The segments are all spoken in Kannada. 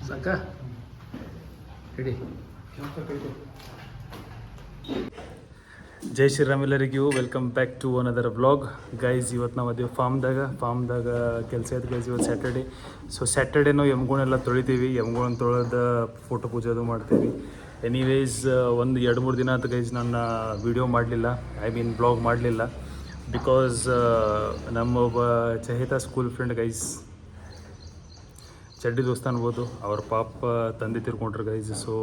ಸಾಕ ಹಿಡಿ. ಜೈ ಶ್ರೀರಾಮ್ ಎಲ್ಲರಿಗೂ welcome back to another vlog. Guys ಇವತ್ತು ನಾವು ಅದೇವು ಫಾರ್ಮ್ದಾಗ ಕೆಲಸ ಐತೆ ಗೈಸ್. ಇವತ್ತು ಸ್ಯಾಟರ್ಡೇ. ಸೊ ಸ್ಯಾಟರ್ಡೇ ನಾವು ಎಮ್ಗಳೆಲ್ಲ ತೊಳಿತೀವಿ. ಎಮ್ಗಳನ್ನ ತೊಳೆದ ಫೋಟೋ ಪೂಜೆ ಅದು ಮಾಡ್ತೀವಿ. ಎನಿವೇಸ್ ಒಂದು 2-3 ದಿನ ಆಯ್ತು ಗೈಸ್ ನನ್ನ ವೀಡಿಯೋ ಮಾಡಲಿಲ್ಲ, ಬ್ಲಾಗ್ ಮಾಡಲಿಲ್ಲ. ಬಿಕಾಸ್ ನಮ್ಮೊಬ್ಬ ಚಹಿತ ಸ್ಕೂಲ್ ಫ್ರೆಂಡ್ ಗೈಸ್, ಚಡ್ಡಿ ದೋಸ್ತ ಅನ್ಬೋದು, ಅವ್ರ ಪಾಪ ತಂದೆ ತಿರ್ಕೊಂಡ್ರು ಗೈಸ್. ಸೊ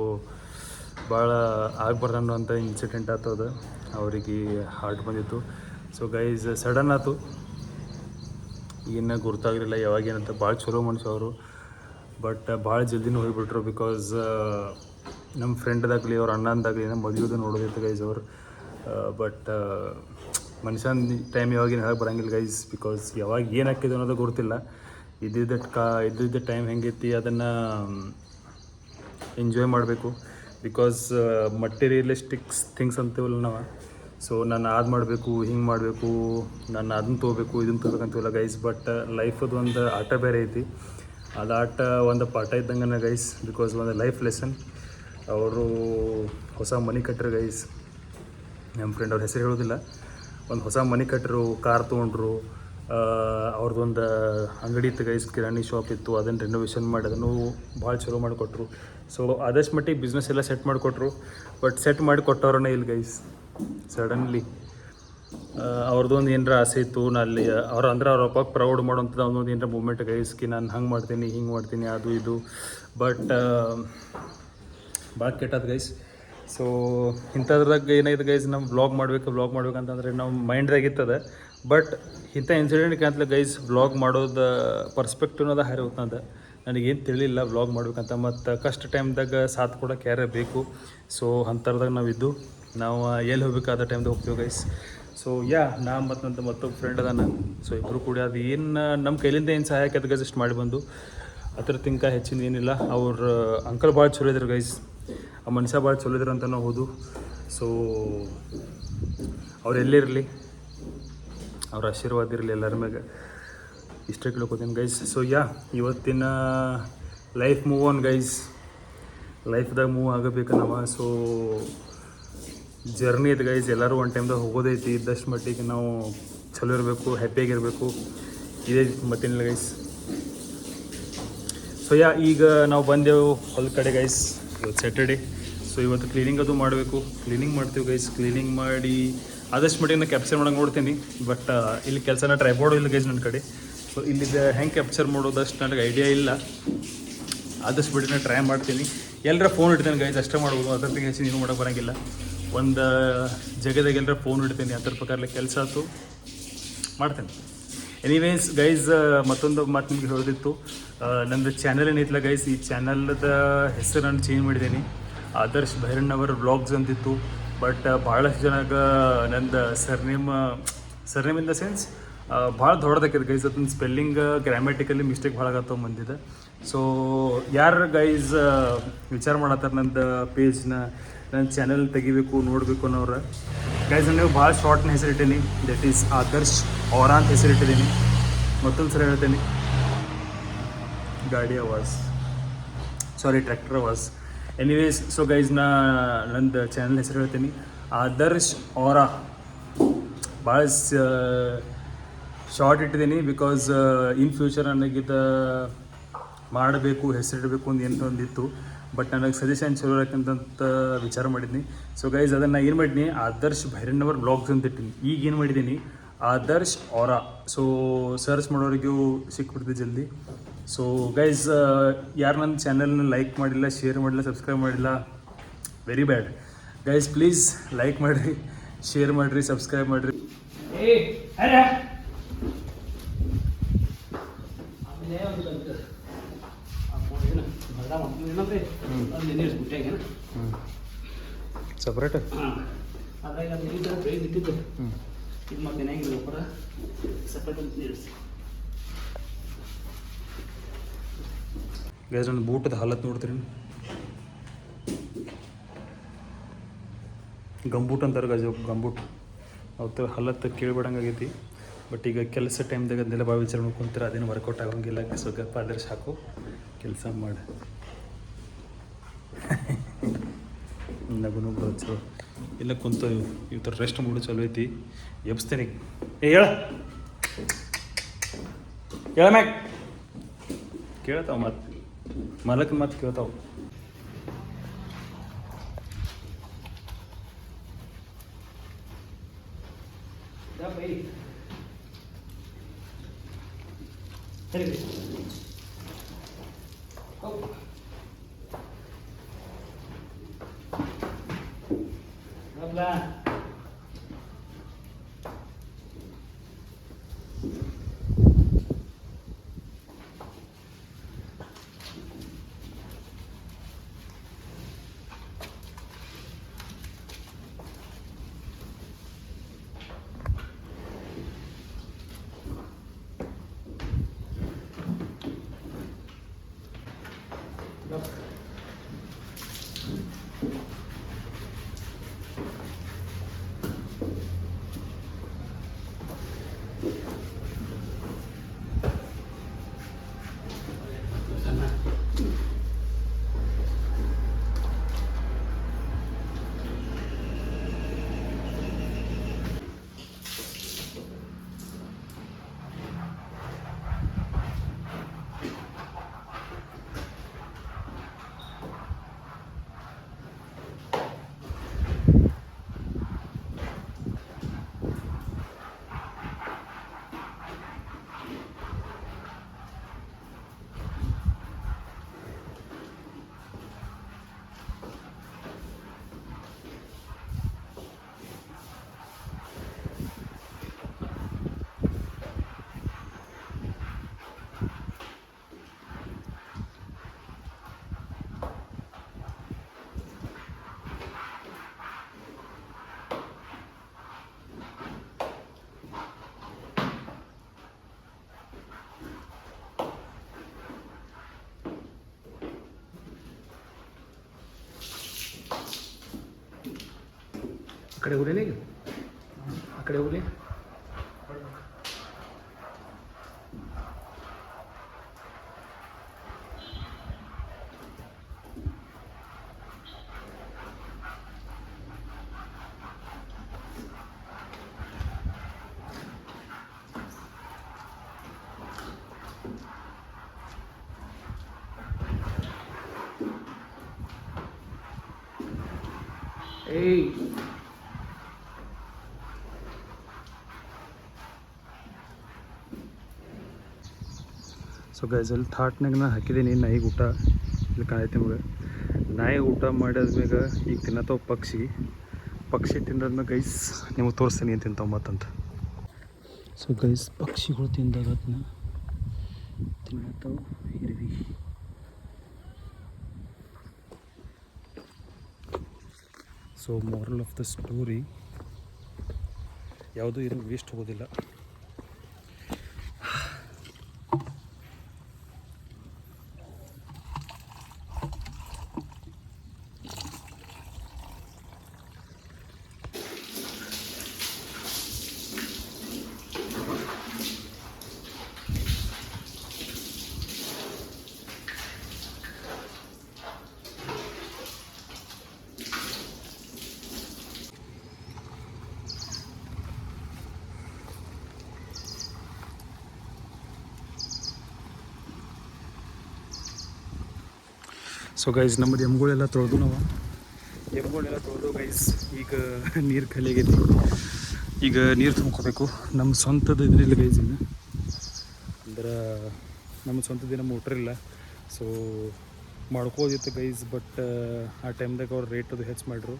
ಭಾಳ ಆಗ್ಬಾರ್ದು ಅನ್ನೋಂಥ ಇನ್ಸಿಡೆಂಟ್ ಆಗ್ತದ. ಅವರಿಗೆ ಹಾರ್ಟ್ ಬಂದಿತ್ತು. ಸೊ ಗೈಸ್ ಸಡನ್ ಆಯ್ತು, ಏನು ಗುರ್ತಾಗಲಿಲ್ಲ ಯಾವಾಗ ಏನಂತ. ಭಾಳ ಚಲೋ ಮನುಷ್ಯ ಅವರು, ಬಟ್ ಭಾಳ ಜಲ್ದಿನೂ ಹೋಗಿಬಿಟ್ರು. ಬಿಕಾಸ್ ನಮ್ಮ ಫ್ರೆಂಡ್ದಾಗಲಿ ಅವ್ರ ಅಣ್ಣಂದಾಗಲಿ ಏನೋ ಮದುವೆದು ನೋಡೋದಿತ್ತು ಗೈಸ್ ಅವ್ರು. ಬಟ್ ಮನುಷ್ಯನ ಟೈಮ್ ಯಾವಾಗ ಹೇಳಕ್ಕೆ ಬರೋಂಗಿಲ್ಲ ಗೈಸ್. ಬಿಕಾಸ್ ಯಾವಾಗ ಏನು ಹಾಕಿದೆ ಅನ್ನೋದು ಗೊತ್ತಿಲ್ಲ. ಇದ್ದಿದ್ದ ಟೈಮ್ ಹೆಂಗೈತಿ ಅದನ್ನು ಎಂಜಾಯ್ ಮಾಡಬೇಕು. ಬಿಕಾಸ್ ಮಟೀರಿಯಲಿಸ್ಟಿಕ್ಸ್ ಥಿಂಗ್ಸ್ ಅಂತೀವಲ್ಲ ನಾವು. ಸೊ ನಾನು ಅದು ಮಾಡಬೇಕು, ಹಿಂಗೆ ಮಾಡಬೇಕು, ನಾನು ಅದನ್ನು ತೊಗೋಬೇಕು, ಇದನ್ನು ತೊಗೋಬೇಕಂತೀವಲ್ಲ ಗೈಸ್. ಬಟ್ ಲೈಫದು ಒಂದು ಆಟ ಬೇರೆ ಐತಿ. ಅದು ಆಟ ಒಂದು ಪಾಠ ಇದ್ದಂಗೆ ಗೈಸ್. ಬಿಕಾಸ್ ಒಂದು ಲೈಫ್ ಲೆಸನ್. ಅವರು ಹೊಸ ಮನೆ ಕಟ್ಟರು ಗೈಸ್. ನಮ್ಮ ಫ್ರೆಂಡ್ ಅವ್ರ ಹೆಸರು ಹೇಳೋದಿಲ್ಲ. ಒಂದು ಹೊಸ ಮನೆ ಕಟ್ಟರು, ಕಾರ್ ತೊಗೊಂಡ್ರು. ಅವ್ರದ್ದೊಂದು ಅಂಗಡಿ ಇತ್ತು ಗೈಸ್, ಕಿರಾಣಿ ಶಾಪ್ ಇತ್ತು. ಅದನ್ನು ರೆನೋವೇಷನ್ ಮಾಡಿ ಅದನ್ನು ಭಾಳ ಚಲೋ ಮಾಡಿಕೊಟ್ರು. ಸೊ ಆದಷ್ಟು ಮಟ್ಟಿಗೆ ಬಿಸ್ನೆಸ್ ಎಲ್ಲ ಸೆಟ್ ಮಾಡಿಕೊಟ್ರು. ಬಟ್ ಸೆಟ್ ಮಾಡಿ ಕೊಟ್ಟವ್ರನ್ನೇ ಇಲ್ಲ ಗೈಸ್. ಸಡನ್ಲಿ ಅವ್ರದ್ದೊಂದು ಏನರ ಆಸೆ ಇತ್ತು. ಅಲ್ಲಿ ಅವ್ರ ಅಪ್ಪ ಪ್ರೌಡ್ ಮಾಡೋಂಥದ್ದು ಅವನೊಂದು ಏನರ ಮೂಮೆಂಟ್ ಗೈಸ್ಕಿ, ನಾನು ಹಂಗೆ ಮಾಡ್ತೀನಿ, ಹಿಂಗೆ ಮಾಡ್ತೀನಿ, ಅದು ಇದು. ಬಟ್ ಭಾಳ ಕೆಟ್ಟದ್ದು ಗೈಸ್. ಸೊ ಇಂಥದ್ರಾಗ ಏನಾಗಿದೆ ಗೈಸ್, ನಾವು ವ್ಲಾಗ್ ಮಾಡ್ಬೇಕಂತಂದರೆ ನಾವು ಮೈಂಡ್ದಾಗ ಇರ್ತದೆ. ಬಟ್ ಇಂಥ ಇನ್ಸಿಡೆಂಟ್ಗೆ ಅಂತಲೇ ಗೈಸ್ ವ್ಲಾಗ್ ಮಾಡೋದು ಪರ್ಸ್ಪೆಕ್ಟಿವ್ ಅನ್ನೋದು ಹಾರಿ ಹೋಗ್ತಂದ. ನನಗೇನು ತಿಳಿಲಿಲ್ಲ ವ್ಲಾಗ್ ಮಾಡ್ಬೇಕಂತ. ಮತ್ತು ಕಷ್ಟ ಟೈಮ್ದಾಗ ಸಾಥ್ ಕೊಡೋಕೆ ಯಾರೇ ಬೇಕು. ಸೊ ಅಂಥದ್ರಾಗ ನಾವು ಎಲ್ಲಿ ಹೋಗ್ಬೇಕಾದ ಟೈಮ್ದಾಗ ಹೋಗ್ತೀವಿ ಗೈಸ್. ಸೊ ನಾ ಮತ್ತು ಮತ್ತೊಬ್ಬ ಫ್ರೆಂಡ್ ಅದಾನ. ಸೊ ಇಬ್ಬರು ಕೂಡ ಅದು ಏನು ನಮ್ಮ ಕೈಲಿಂದ ಏನು ಸಹಾಯ ಆಕೈತೆ ಗೈಸ್ ಅಷ್ಟು ಮಾಡಿ ಬಂದು. ಅದ್ರ ತಿಂಕ ಹೆಚ್ಚಿನ ಏನಿಲ್ಲ. ಅವ್ರ ಅಂಕಲ್ ಭಾಳ ಚಲೋ ಇದ್ರು ಗೈಸ್. ಆ ಮನುಷ್ಯ ಭಾಳ ಚಲೋ ಇದ್ರು ಅಂತ ನಾವು ಹೋದು. ಸೊ ಅವ್ರು ಎಲ್ಲಿರಲಿ, ಅವ್ರ ಆಶೀರ್ವಾದ ಇರಲಿ ಎಲ್ಲರ ಮ್ಯಾಗ, ಇಷ್ಟೇ ಕೇಳ್ಕೊತೀನಿ ಗೈಸ್. ಸೊ ಇವತ್ತಿನ ಲೈಫ್ ಮೂವ್ ಆನ್ ಗೈಸ್. ಲೈಫ್ದಾಗ ಮೂವ್ ಆಗಬೇಕು ನಾವು. ಸೊ ಜರ್ನಿ ಐತೆ ಗೈಸ್. ಎಲ್ಲರೂ ಒಂದು ಟೈಮ್ದಾಗ ಹೋಗೋದೈತಿ. ಇದ್ದಷ್ಟು ಮಟ್ಟಿಗೆ ನಾವು ಚಲೋ ಇರಬೇಕು, ಹ್ಯಾಪಿಯಾಗಿರಬೇಕು. ಇದೇ ಮತ್ತೇನಿಲ್ಲ ಗೈಸ್. ಸೊ ಈಗ ನಾವು ಬಂದೆವು ಹೊಲ ಕಡೆ ಗೈಸ್. ಇವತ್ತು ಸ್ಯಾಟರ್ಡೇ. ಸೊ ಇವತ್ತು ಕ್ಲೀನಿಂಗ್ ಅದು ಮಾಡಬೇಕು. ಕ್ಲೀನಿಂಗ್ ಮಾಡ್ತೀವಿ ಗೈಸ್. ಕ್ಲೀನಿಂಗ್ ಮಾಡಿ ಆದಷ್ಟು ಮಟ್ಟಿಗೆ ನಾನು ಕ್ಯಾಪ್ಚರ್ ಮಾಡೋಕೆ ನೋಡ್ತೀನಿ. ಬಟ್ ಇಲ್ಲಿ ಕೆಲಸನ ಟ್ರೈಪಾಡು ಇಲ್ಲ ಗೈಸ್ ನನ್ನ ಕಡೆ. ಸೊ ಇಲ್ಲಿದ್ದ ಹೆಂಗೆ ಕ್ಯಾಪ್ಚರ್ ಮಾಡೋದಷ್ಟು ನನಗೆ ಐಡಿಯಾ ಇಲ್ಲ. ಆದಷ್ಟು ಮಟ್ಟಿಗೆ ನಾನು ಟ್ರೈ ಮಾಡ್ತೀನಿ. ಎಲ್ಲರ ಫೋನ್ ಇಡ್ತೇನೆ ಗೈಸ್, ಅಷ್ಟೇ ಮಾಡ್ಬೋದು. ಅದರ ಹೆಚ್ಚು ನೀವು ಮಾಡೋಕೆ ಬರೋಂಗಿಲ್ಲ. ಒಂದು ಜಗದಾಗ ಎಲ್ಲರ ಫೋನ್ ಇಡ್ತೀನಿ. ಅದ್ರ ಪ್ರಕಾರ ಕೆಲಸ ಆಯ್ತು ಮಾಡ್ತೇನೆ. ಎನಿವೇಸ್ ಗೈಸ್, ಮತ್ತೊಂದು ಮಾತು ನಿಮ್ಗೆ ಹೇಳೋದಿತ್ತು. ನಂದು ಚಾನಲ್ ಏನೈತಿಲ್ಲ ಗೈಸ್, ಈ ಚಾನಲ್ದ ಹೆಸರು ನಾನು ಚೇಂಜ್ ಮಾಡಿದ್ದೀನಿ. ಆದರ್ಶ್ ಭೈರಣ್ಣವರ್ ವ್ಲಾಗ್ಸ್ ಅಂತಿತ್ತು. ಬಟ್ ಭಾಳಷ್ಟು ಜನಕ್ಕೆ ನಂದು ಸರ್ನೇಮ್ ಇನ್ ದ ಸೆನ್ಸ್ ಭಾಳ ದೊಡ್ಡದಾಕೈತೆ ಗೈಸ್. ಅದನ್ನ ಸ್ಪೆಲ್ಲಿಂಗ್ ಗ್ರಾಮ್ಯಾಟಿಕಲಿ ಮಿಸ್ಟೇಕ್ ಭಾಳ ಆಗತ್ತವ ಮಂದಿದೆ. ಸೊ ಯಾರು ಗೈಸ್ ವಿಚಾರ ಮಾಡತ್ತಾರೆ ನಂದು ಪೇಜ್ನ, ನನ್ನ ಚಾನಲ್ ತೆಗಿಬೇಕು ನೋಡಬೇಕು ಅನ್ನೋರು ಗೈಸ್, ನೀವು ಭಾಳ ಶಾರ್ಟ್ನ ಹೆಸರಿಟ್ಟೀನಿ. ದಟ್ ಈಸ್ ಆದರ್ಶ್ ಔರ ಅಂತ ಹೆಸರಿಟ್ಟಿದ್ದೀನಿ. ಮತ್ತೊಂದು ಸರಿ ಹೇಳ್ತೀನಿ, ಗಾಡಿ ಆವಾಜ್, ಸಾರಿ ಟ್ರ್ಯಾಕ್ಟರ್ ಆವಾಜ್. ಎನಿವೇಸ್ ಸೊ ಗೈಸ್, ನಂದು ಚಾನಲ್ ಹೆಸರು ಹೇಳ್ತೀನಿ, ಆದರ್ಶ್ ಔರ. ಭಾಳ ಶಾರ್ಟ್ ಇಟ್ಟಿದ್ದೀನಿ. ಬಿಕಾಸ್ ಇನ್ ಫ್ಯೂಚರ್ ನನಗಿದ ಮಾಡಬೇಕು, ಹೆಸರಿಡಬೇಕು ಅಂತ ಏನೊಂದಿತ್ತು. ಬಟ್ ನನಗೆ ಸಜೆಷನ್ ಚಲೋ ಯಾಕಂತ ವಿಚಾರ ಮಾಡಿದ್ದೀನಿ. ಸೊ ಗೈಸ್ ಅದನ್ನು ಏನು ಮಾಡಿದ್ದೀನಿ, ಆದರ್ಶ್ ಭೈರಣ್ಣವರ್ ವ್ಲಾಗ್ಸ್ ಅಂತ ಇಟ್ಟಿನಿ. ಈಗ ಏನು ಮಾಡಿದ್ದೀನಿ, ಆದರ್ಶ್ ಔರ. ಸೊ ಸರ್ಚ್ ಮಾಡೋರಿಗೂ ಸಿಕ್ಬಿಡ್ತೀವಿ ಜಲ್ದಿ. ಸೊ ಗೈಸ್, ಯಾರು ನನ್ನ ಚಾನಲ್ನ ಲೈಕ್ ಮಾಡಿಲ್ಲ, ಶೇರ್ ಮಾಡಿಲ್ಲ, ಸಬ್ಸ್ಕ್ರೈಬ್ ಮಾಡಿಲ್ಲ, very bad guys. Please like ಮಾಡಿರಿ, ಶೇರ್ ಮಾಡಿರಿ, ಸಬ್ಸ್ಕ್ರೈಬ್ ಮಾಡಿರಿ. ಸಪ್ರೇಟ್ ಗೈಸ್, ನನ್ನ ಬೂಟದ ಹಾಲತ್ ನೋಡ್ತೀರಿ. ಗಂಬೂಟ್ ಅಂತಾರೆ ಗಜ, ಗಂಬೂಟ್. ಅವತ್ತು ಹಲ್ಲತ್ತು ಕೇಳಿಬಿಡಂಗಾಗೈತಿ. ಬಟ್ ಈಗ ಕೆಲಸ ಟೈಮ್ದಾಗ ಅದನ್ನೆಲ್ಲ ಭಾಳ ವಿಚಾರ ಮಾಡ್ಕೊಂತಾರೆ. ಅದೇನು ವರ್ಕೌಟ್ ಆಗೋಂಗಿಲ್ಲ. ಸೊ ಗಪ್ಪ ಆದರ್ಶ್ ಹಾಕು, ಕೆಲಸ ಮಾಡಿ. ನಗುನು ಬಿಡೋದು ಚಲೋ ಇಲ್ಲ ಕುಂತ ಈ ಥರ ರೆಸ್ಟ್ ಮಾಡೋದು ಚಲೋ ಐತಿ ಎಬ್ಸ್ತೇನೆ ಹೇಳ ಹೇಳ ಮ್ಯಾಕ್ ಕೇಳ್ತಾವ ಮತ್ತೆ ಮಲಕ್ ಮತ್ತೆ ಕೇಳ್ತಾವ ಅಕಡೆ ಹೋಗ್ಲಿ ಈಗ ಆ ಕಡೆ ಹೋಗ್ಲಿ ಏಯ್ ಸೊ ಗೈಸ್ ಅಲ್ಲಿ ಥಾಟ್ನಾಗ ನಾನು ಹಾಕಿದ್ದೀನಿ ನಾಯಿಗೆ ಊಟ ಇಲ್ಲಿ ಕಾಣೈತಿ ನಿಮಗೆ ನಾಯಿ ಊಟ ಮಾಡಿದ್ಮ್ಯಾಗ ಈಗ ತಿನ್ನತ್ತವ ಪಕ್ಷಿ ತಿಂದಾದ್ಮೇಲೆ ಗೈಸ್ ನಿಮಗೆ ತೋರಿಸ್ತೀನಿ ಏನು ತಿಂತಾವ ಮತ್ತಂತ ಸೊ ಗೈಸ್ ಪಕ್ಷಿಗಳು ತಿಂದಾಗ ಅದನ್ನ ತಿನ್ನತ್ತವ ಇರ್ವಿ so moral of the story ಯಾವುದೂ ಏನು ವೇಸ್ಟ್ ಹೋಗೋದಿಲ್ಲ ಸೊ ಗೈಸ್ ನಮ್ಮದು ಎಮ್ಗಳೆಲ್ಲ ತೊಳೆದು ಎಮ್ಗಳೆಲ್ಲ ತೊಳೆದು ಗೈಸ್ ಈಗ ನೀರು ಖಾಲಿ ಆಗೈತಿ ಈಗ ನೀರು ತುಂಬ್ಕೋಬೇಕು ನಮ್ಮ ಸ್ವಂತದ ಇದ್ರಿಲ್ಲ ಗೈಸ್ ಈಗ ಅಂದ್ರೆ ನಮ್ಮ ಸ್ವಂತದಿನ ಮೋಟ್ರ್ ಇಲ್ಲ ಸೊ ಮಾಡ್ಕೋದಿತ್ತು ಗೈಸ್ ಬಟ್ ಆ ಟೈಮ್ದಾಗ ಅವ್ರು ರೇಟ್ ಅದು ಹೆಚ್ಚು ಮಾಡಿದ್ರು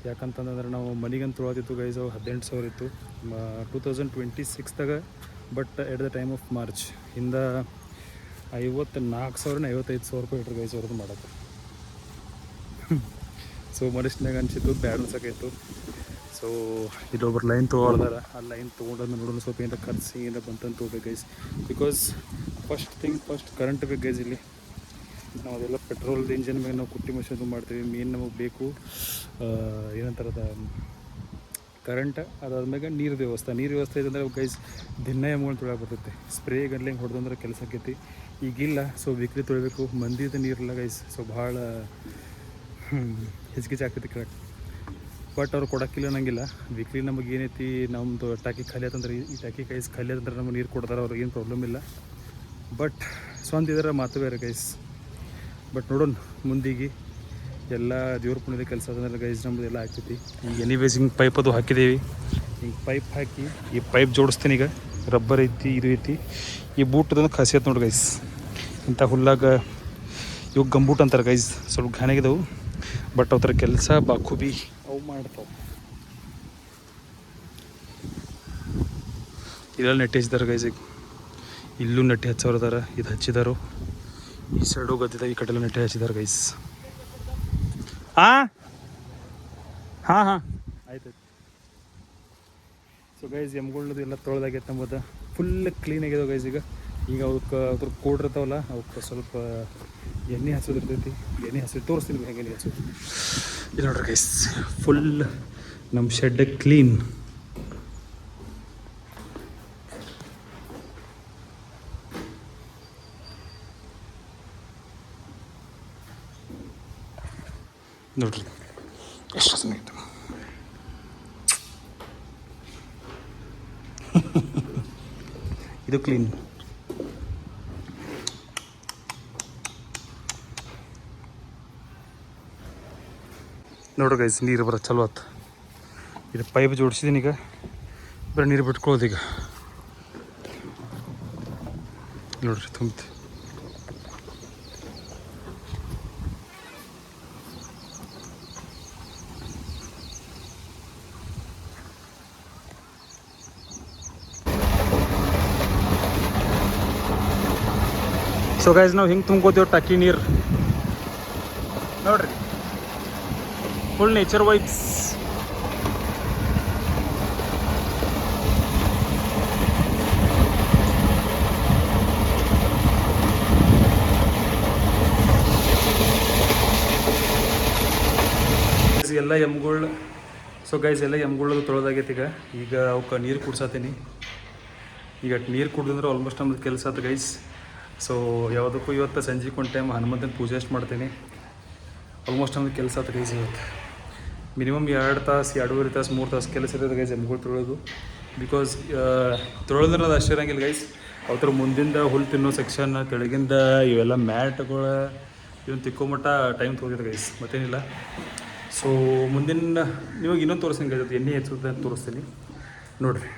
ಯಾಕಂತಂದ್ರೆ ನಾವು ಮನೆಗಂತ ತೊಳೋದಿತ್ತು ಗೈಸ್ ಅವು 18,000 ಇತ್ತು 2026ದಾಗ but at the time of March ಹಿಂದ 54,000 55,000 ರೂಪಾಯಿ ಇಟ್ರು ಗೈಸ್ ಅವ್ರದ್ದು ಮಾಡೋದು ಸೊ ಮನುಷ್ಯನಾಗ ಅನಿಸಿತ್ತು ಬ್ಯಾಡ ಅನ್ಸೋಕ್ಕಾಯ್ತು ಸೊ ಇಲ್ಲೊಬ್ರು ಲೈನ್ ತೊಗೊಳ್ದಾರ ಆ ಲೈನ್ ತೊಗೊಂಡೋದು ನೋಡೋಣ ಸ್ವಲ್ಪ ಏನಾರ ಖರ್ಚು ಏನಾರ ಬಂತಂತ ತೊಗೋಬೇಕು ಗೈಸ್ ಬಿಕಾಸ್ ಫಸ್ಟ್ ಕರೆಂಟ್ ಬೇಕು ಗೈಸ್ ಇಲ್ಲಿ ನಾವು ಅದೆಲ್ಲ ಪೆಟ್ರೋಲ್ದು ಇಂಜನ್ ಮೇಲೆ ನಾವು ಕುಟ್ಟಿ ಮಷೀನ್ ಮಾಡ್ತೀವಿ ಮೇನ್ ನಮಗೆ ಬೇಕು ಏನಂತಾರದ ಕರೆಂಟ್ ಅದಾದ್ಮೇಲೆ ನೀರು ವ್ಯವಸ್ಥೆ ಇದೆ ಅಂದರೆ ಗೈಸ್ ದಿನ ಎಮ್ಗಳು ತೊಳಕ್ಕೆ ಬರ್ತೈತೆ ಸ್ಪ್ರೇ ಗಂಟ್ಲೆ ಹಿಂಗೆ ಹೊಡೆದಂದ್ರೆ ಕೆಲಸ ಆಕೈತಿ ಈಗಿಲ್ಲ ಸೊ ವೀಕ್ಲಿ ತೊಳಿಬೇಕು ಮಂದಿದ ನೀರಿಲ್ಲ ಗೈಸ್ ಸೊ ಭಾಳ ಹೆಚ್ಚಿಗೆ ಆಗ್ತೈತಿ ಕರೆಕ್ಟ್. ಬಟ್ ಅವ್ರು ಕೊಡೋಕ್ಕಿಲ್ಲ ಅನ್ನಂಗಿಲ್ಲ. ವೀಕ್ಲಿ ನಮಗೆ ಏನೈತಿ ನಮ್ಮದು ಟಾಕಿ ಖಾಲಿ ಆತಂದ್ರೆ ಈ ಟಾಕಿ ಗೈಸ್ ಖಾಲಿ ಆತಂದ್ರೆ ನಮಗೆ ನೀರು ಕೊಡ್ತಾರೆ, ಅವ್ರಿಗೆ ಏನು ಪ್ರಾಬ್ಲಮ್ ಇಲ್ಲ. ಬಟ್ ಸ್ವಂತ ಇದರ ಮಾತು ಬೇರೆ ಗೈಸ್. ಬಟ್ ನೋಡೋಣ ಮುಂದಿಗೆ ಎಲ್ಲ ದೇವ್ರ ಪುಣ್ಯದ ಕೆಲಸ ಅದಂದ್ರೆ ಗೈಸ್ ನಮ್ಮದು ಎಲ್ಲ ಆಗ್ತೈತಿ. ಈಗ ಎನಿವೇಸ್ ಹಿಂಗೆ ಪೈಪ್ ಅದು ಹಾಕಿದ್ದೀವಿ. ಹಿಂಗೆ ಪೈಪ್ ಹಾಕಿ ಈ ಪೈಪ್ ಜೋಡಿಸ್ತೀನಿ. ಈಗ ರಬ್ಬರ್ ಐತಿ, ಇದು ಐತಿ. ಈ ಬೂಟ್ ಅದನ್ನು ಖಾಸಿಯತ್ ನೋಡಿ ಗೈಸ್. ಇಂಥ ಹುಲ್ಲಾಗ ಇವಾಗ ಗಂಬೂಟ್ ಅಂತಾರೆ ಗೈಸ್. ಸ್ವಲ್ಪ ಘಾನಾಗಿದ್ದವು ಬಟ್ ಅವ್ರ ಕೆಲಸ ಬಾಖೂಬಿ ಅವು ಮಾಡ್ತಾವೆ. ಇದೆಲ್ಲ ನೆಟ್ಟಿ ಹಚ್ಚಿದಾರೆ ಗೈಸ್. ಈಗ ಇಲ್ಲೂ ನೆಟ್ಟಿ ಹಚ್ಚೋರು ಅದಾರ, ಇದು ಹಚ್ಚಿದಾರು. ಈ ಸೈಡು ಗದ್ದಿದಾಗ ಈ ಕಡೆಲ್ಲ ನೆಟ್ಟಿ ಹಚ್ಚಿದಾರೆ ಗೈಸ್. ಹಾಂ ಹಾಂ ಹಾಂ ಆಯ್ತು. ಸೊ ಗೈಸ್ ಎಮ್ಗಳದ್ದು ಎಲ್ಲ ತೊಳೆದಾಗೈತೆ ನಮ್ಮದು. ಫುಲ್ ಕ್ಲೀನ್ ಆಗ್ಯದ ಗೈಸ್. ಈಗ ಅವಕ್ಕೆ ಅದ್ರ ಕೋಡಿರ್ತಾವಲ್ಲ ಅವಕ್ಕೆ ಸ್ವಲ್ಪ ಎಣ್ಣೆ ಹಚ್ಚೋದಿರ್ತೈತಿ. ಎಣ್ಣೆ ಹಚ್ಚಿ ತೋರಿಸ್ತೀನಿ ಹೆಂಗೆ ಎಣ್ಣೆ ಹಚ್ಚೋದು. ಇಲ್ಲಿ ನೋಡ್ರಿ ಗೈಸ್ ಫುಲ್ ನಮ್ಮ ಶೆಡ್ ಕ್ಲೀನ್. ನೋಡ್ರಿ ಎಷ್ಟು ಚೆನ್ನಾಗಿತ್ತು. ಇದು ಕ್ಲೀನ್. ನೋಡ್ರಿ ಗೈಸ್ ನೀರು ಬರೋ ಚಲೋ ಆತು. ಇದು ಪೈಪ್ ಜೋಡಿಸಿದ್ದೀನಿ. ಈಗ ಬರೀ ನೀರು ಬಿಟ್ಕೊಳ್ಳೋದು. ಈಗ ನೋಡ್ರಿ ತುಂಬಿ. ಸೊ ಗೈಸ್ ನಾವು ಹಿಂಗೆ ತುಂಬ್ಕೋತೀವಿ ಟಾಕಿ ನೀರು. ನೋಡ್ರಿ ಫುಲ್ ನೇಚರ್ ವೈಬ್ಸ್. ಎಲ್ಲ ಎಮ್ಗಳು. ಸೊ ಗೈಸ್ ಎಲ್ಲ ಎಮ್ಗಳು ತೊಳೆದಾಗೈತಿ. ಈಗ ಅವಕ್ಕೆ ನೀರು ಕುಡ್ಸತ್ತೀನಿ. ಈಗ ನೀರು ಕುಡ್ದಂದ್ರೆ ಆಲ್ಮೋಸ್ಟ್ ನಮ್ಮದು ಕೆಲಸ ಆಯ್ತು ಗೈಸ್. ಸೊ ಯಾವುದಕ್ಕೂ ಇವತ್ತು ಸಂಜೆ ಒಂದು ಟೈಮ್ ಹನುಮಂತನ ಪೂಜೆ ಅಷ್ಟು ಮಾಡ್ತೀನಿ. ಆಲ್ಮೋಸ್ಟ್ ನಮ್ದು ಕೆಲಸ ಆಯ್ತು ಗೈಸ್. ಇವತ್ತು ಮಿನಿಮಮ್ 2 ತಾಸು 2.5 ತಾಸು 3 ತಾಸು ಕೆಲಸ ಇರೋದು ಗೈಸ್ ಎಮ್ಗಳು ತೊಳೋದು. ಬಿಕಾಸ್ ತೊಳೆದ್ರೆ ಅದು ಅಷ್ಟೇ ಇರೋಂಗಿಲ್ಲ ಗೈಸ್. ಅವ್ರ ಮುಂದಿಂದ ಹುಲ್ಲು ತಿನ್ನೋ ಸೆಕ್ಷನ್, ಕೆಳಗಿಂದ ಇವೆಲ್ಲ ಮ್ಯಾಟ್ಗಳು ಇವನು ತಿಕ್ಕೊಂಬಿಟ್ಟ ಟೈಮ್ ತೊಗೊಂಡಿದೆ ಗೈಸ್, ಮತ್ತೇನಿಲ್ಲ. ಸೊ ಮುಂದಿನ ನಿಮಗೆ ಇನ್ನೊಂದು ತೋರಿಸ್ತೀನಿ ಗೈಸ್. ಎಣ್ಣೆ ಹೆಚ್ಚುತ್ತೆ ಅಂತ ತೋರಿಸ್ತೀನಿ ನೋಡಿರಿ.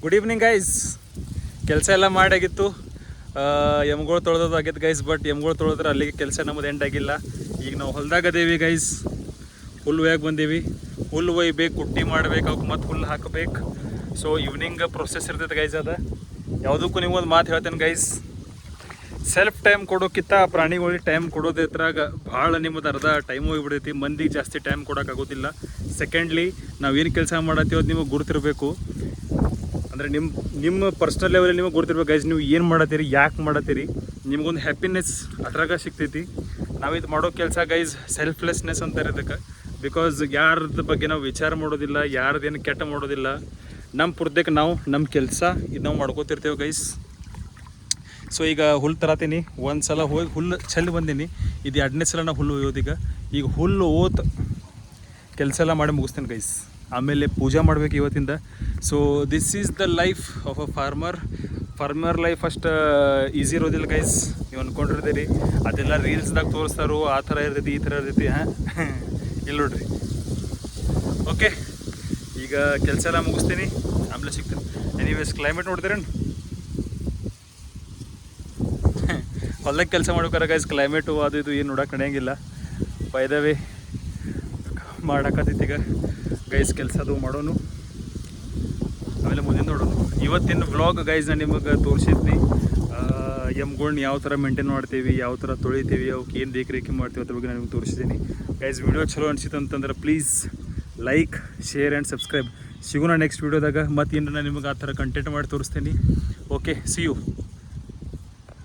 Good evening guys. ಕೆಲಸ ಎಲ್ಲ ಮಾಡಾಗಿತ್ತು. ಎಮ್ಗಳು ತೊಳೆದೋದು ಆಗಿತ್ತು ಗೈಸ್. ಬಟ್ ಎಮ್ಗಳು ತೊಳೆದ್ರೆ ಅಲ್ಲಿಗೆ ಕೆಲಸ ನಮ್ಮದು ಎಂಡ್ ಆಗಿಲ್ಲ. ಈಗ ನಾವು ಹೊಲ್ದಾಗ ಅದೇವಿ ಗೈಸ್. ಹುಲ್ಲು ಒಯ್ಯಾಕೆ ಬಂದೀವಿ. ಹುಲ್ಲು ಒಯ್ಬೇಕು, ಕುಟ್ಟಿ ಮಾಡ್ಬೇಕು, ಅವಕ್ಕೆ ಮತ್ತೆ ಹುಲ್ಲು ಹಾಕಬೇಕು. ಸೊ ಈವ್ನಿಂಗ್ ಪ್ರೊಸೆಸ್ ಇರ್ತೈತೆ ಗೈಸ್. ಅದು ಯಾವುದಕ್ಕೂ ನೀವು ಒಂದು ಮಾತು ಹೇಳ್ತೇನೆ ಗೈಸ್. ಸೆಲ್ಫ್ ಟೈಮ್ ಕೊಡೋಕ್ಕಿಂತ ಪ್ರಾಣಿಗಳಿಗೆ ಟೈಮ್ ಕೊಡೋದು ಇದ್ರಾಗ ಭಾಳ ನಿಮ್ಮದು ಅರ್ಧ ಟೈಮ್ ಹೋಗಿಬಿಡ್ತೈತಿ. ಮಂದಿಗೆ ಜಾಸ್ತಿ ಟೈಮ್ ಕೊಡೋಕ್ಕಾಗೋದಿಲ್ಲ. ಸೆಕೆಂಡ್ಲಿ ನಾವೇನು ಕೆಲಸ ಮಾಡತ್ತೀವಿ ಅದು ನಿಮಗೆ ಗುರ್ತಿರಬೇಕು. ಅಂದರೆ ನಿಮ್ಮ ಪರ್ಸ್ನಲ್ ಲೆವೆಲಲ್ಲಿ ನಿಮಗೆ ಗೊತ್ತಿರ್ಬೇಕು ಗೈಸ್. ನೀವು ಏನು ಮಾಡತ್ತೀರಿ, ಯಾಕೆ ಮಾಡತ್ತೀರಿ, ನಿಮ್ಗೊಂದು ಹ್ಯಾಪಿನೆಸ್ ಅದ್ರಾಗ ಸಿಗ್ತೈತಿ. ನಾವಿದು ಮಾಡೋ ಕೆಲಸ ಗೈಸ್ ಸೆಲ್ಫ್ಲೆಸ್ನೆಸ್ ಅಂತಾರೆ ಇದಕ್ಕೆ. ಬಿಕಾಸ್ ಯಾರ್ದ ಬಗ್ಗೆ ನಾವು ವಿಚಾರ ಮಾಡೋದಿಲ್ಲ, ಯಾರ್ದೇನು ಕೆಟ್ಟ ಮಾಡೋದಿಲ್ಲ. ನಮ್ಮ ಪುರ್ದಕ್ಕೆ ನಾವು ನಮ್ಮ ಕೆಲಸ ಇದು ನಾವು ಮಾಡ್ಕೋತಿರ್ತೇವೆ ಗೈಸ್. ಸೊ ಈಗ ಹುಲ್ಲು ತರತೀನಿ. ಒಂದು ಸಲ ಹೋಗಿ ಹುಲ್ಲು ಚೆಲ್ಲಿ ಬಂದೀನಿ. ಇದು 2ನೇ ಸಲ ನಾವು ಹುಲ್ಲು ಒಯ್ಯೋದೀಗ. ಈಗ ಹುಲ್ಲು ಓತ್ ಕೆಲಸ ಎಲ್ಲ ಮಾಡಿ ಮುಗಿಸ್ತೇನೆ ಗೈಸ್. ಆಮೇಲೆ ಪೂಜೆ ಮಾಡಬೇಕು ಇವತ್ತಿಂದ. So this is the life of a farmer life ಅಷ್ಟು ಈಸಿ ಇರೋದಿಲ್ಲ ಗೈಸ್. ನೀವು ಅಂದ್ಕೊಂಡಿರ್ತೀರಿ ಅದೆಲ್ಲ ರೀಲ್ಸ್ದಾಗ ತೋರಿಸ್ತಾರೋ ಆ ಥರ ಇರ್ತೈತಿ, ಈ ಥರ ಇರ್ತೈತಿ. ಹಾಂ ಇಲ್ಲಿ ನೋಡ್ರಿ. ಓಕೆ ಈಗ ಕೆಲಸ ಎಲ್ಲ ಮುಗಿಸ್ತೀನಿ, ಆಮೇಲೆ ಸಿಗ್ತೀನಿ. ಎನಿವೇಸ್ ಕ್ಲೈಮೇಟ್ ನೋಡ್ತೀರೇನು? ಹೊಲಕ್ಕೆ ಕೆಲಸ ಮಾಡ್ಬೇಕಾರೆ ಗೈಸ್ ಕ್ಲೈಮೇಟು ಅದು ಇದು ಏನು ನೋಡೋಕೆ ನಡೆಯಂಗಿಲ್ಲ. ಬೈ ದ ವೇ ಮಾಡಕತ್ತೈತಿ ಈಗ ಗೈಸ್ ಕೆಲಸ ಅದು ಮಾಡೋನು. ಆಮೇಲೆ ಮುಂದಿನ ನೋಡೋದು. ಇವತ್ತಿನ ವ್ಲಾಗ್ ಗೈಸ್ ನಾನು ನಿಮಗೆ ತೋರಿಸಿದ್ನಿ. ಎಮ್ಗಳ್ನ ಯಾವ ಥರ ಮೇಂಟೈನ್ ಮಾಡ್ತೀವಿ, ಯಾವ ಥರ ತೊಳಿತೀವಿ, ಅವಕ್ಕೆ ಏನು ದೇಖರೇಖೆ ಮಾಡ್ತೀವಿ ಅದ್ರ ಬಗ್ಗೆ ನಾನು ನಿಮ್ಗೆ ತೋರಿಸಿದ್ದೀನಿ. ಗೈಸ್ ವಿಡಿಯೋ ಚಲೋ ಅನಿಸಿತ್ತು ಅಂತಂದ್ರೆ please like, share and subscribe. ಸಿಗೋಣ ನೆಕ್ಸ್ಟ್ ವೀಡಿಯೋದಾಗ. ಮತ್ತು ಏನು ನಾನು ನಿಮಗೆ ಆ ಥರ ಕಂಟೆಂಟ್ ಮಾಡಿ ತೋರಿಸ್ತೀನಿ. Okay, see you.